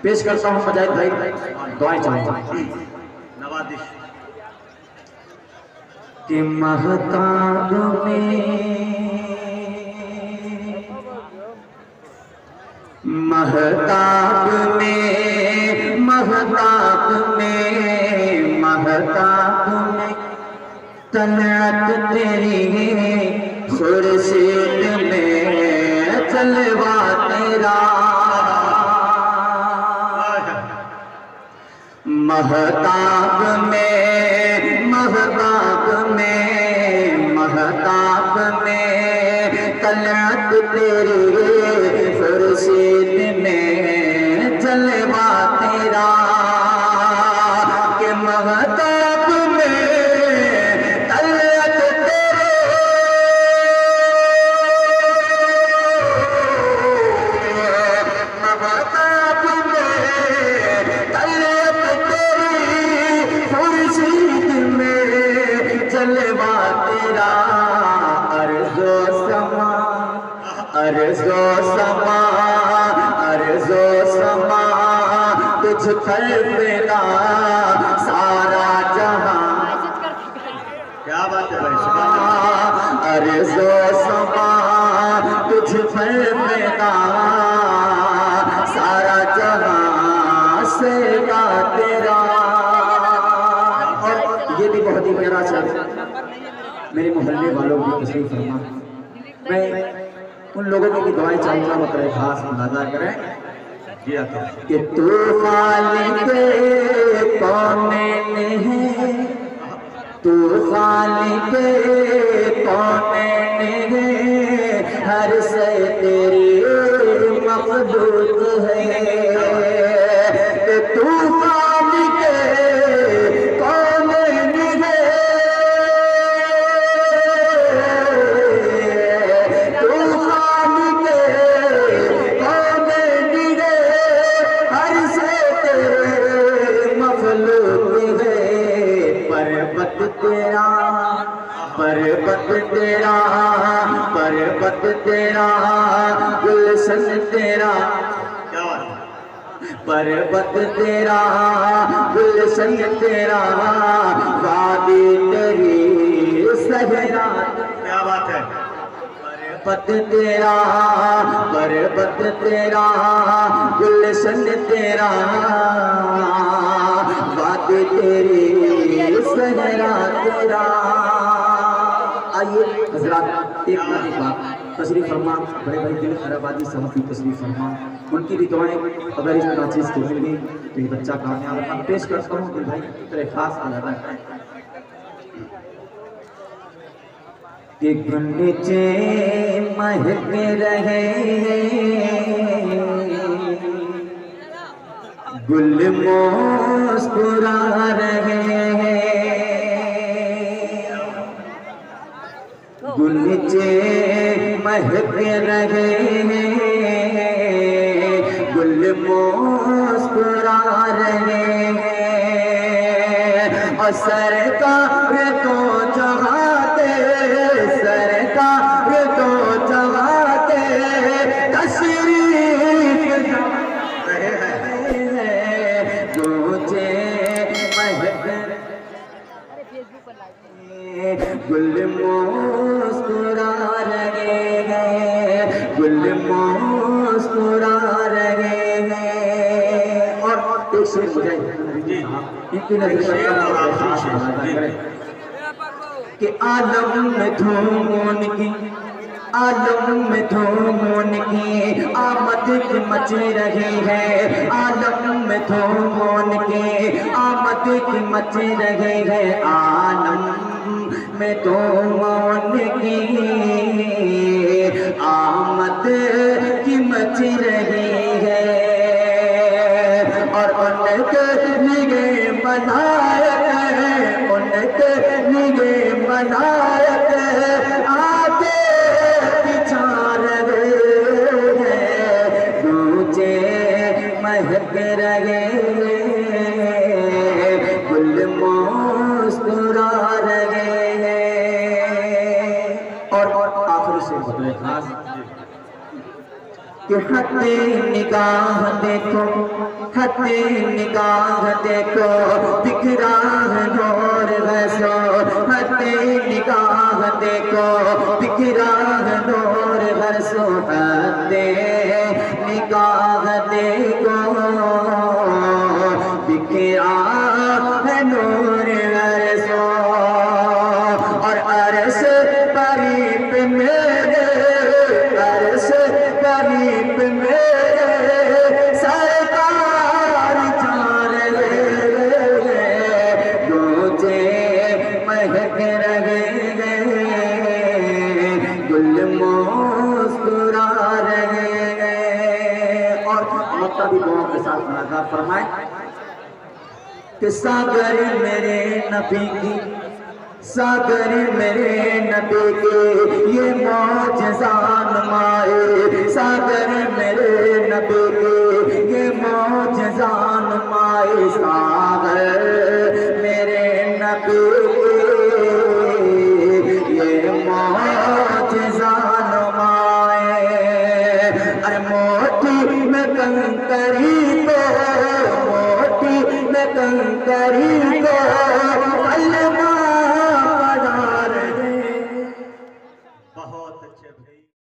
पेश करता हूँ मुजाहिद भाई, दुआएं चाहूंगा। नवाजिश कि महताब में महताब में महताब में महताब में तलत तेरी खुर्शीद में जलवा तेरा महताब में महताब में महताब में तलत तेरी खुर्शीद में जलवा तेरा के महताब में तलत तेरे महताब में तलत तेरी खुर्शीद में जलवा तेरा अर्ज़ो समा अर्ज़ो समा अर्ज़ो समा तुझ पर फिदा सारा जहां। क्या बात है भाई, अर्ज़ो समा तुझ पर फिदा सारा जहां से का तेरा। और ये भी बहुत ही प्यारा शेर मेरे मोहल्ले वालों की तशरीफ फरमा। मैं उन लोगों की भी दुआएं चाहूंगा, वो करे खास मुलाजा करें कि तू खालिक कौनैन है, तू खालिक कौनैन है, हर से तेरी मखलूक है। कि तू खालिक कौनैन है, पर्वत तेरा गुलशन तेरा, पर्वत तेरा गुलशन तेरा वादी तेरी सहरा। क्या बात है, पर्वत तेरा गुलशन तेरा वादी तेरी सहरा तेरा। आइए हजरात एक बात तशरीफ फरमा, बड़े भाई दिल खराबादी साहब की तशरीफ फरमा, उनकी भी दुआएं अगर इस नाचीज को मिल गई तो ये बच्चा कामयाब है। पेश करता हूँ दिल भाई तेरे खास अदा कि नीचे महक रहे गुल मुस्कुरा रहे हैं, नीचे महक रहे हैं गुल मुस्कुरा रहे हैं। और सरकार तो चाहते, सरकार तो चाहते तशरीफ रहे हैं तुझे महक गुल मुस्कुरा रहे हैं, गुल मुस्कुरा रहे हैं। और एक शेर मुझे इनकी नजर कि आलम में धूम की, आलम में धूम की आमद की मच रही है, आलम में धूम की आमद की मच रही है, आलम में धूम की आमद की मच रही है। और उनके लिए बनायत है, उनके लिए बनायत है, आगे पिछा रहे हैं तुझे महक रहे गुल मुस्कुरा रहे हैं। और आखिरी से बदले खास कि हटे निगाह देखो, हटे निगाह देखो, बिखरा है नूर वैसो, हटे निगाह देखो, बिखरा है नूर वैसो, हटे निगाह देखो, बिखरा है नूर वैसो। और अरस करीब मेरे, अरस करीब मेरे सरकार जान ले, मुझे महक रहे गुल मुस्कुरा रहे। और मक्का भी दुआ के साथ मुलाकात फरमाए कि सागर मेरे नबी की, सागर मेरे नबी के ये मौजज़ान माए, सागर मेरे नबी के ये मौजज़ान माए, सागर मेरे नबी के ये मौजज़ान माए। अरे मोटी में कंकरी को, मोटी में कंकरी को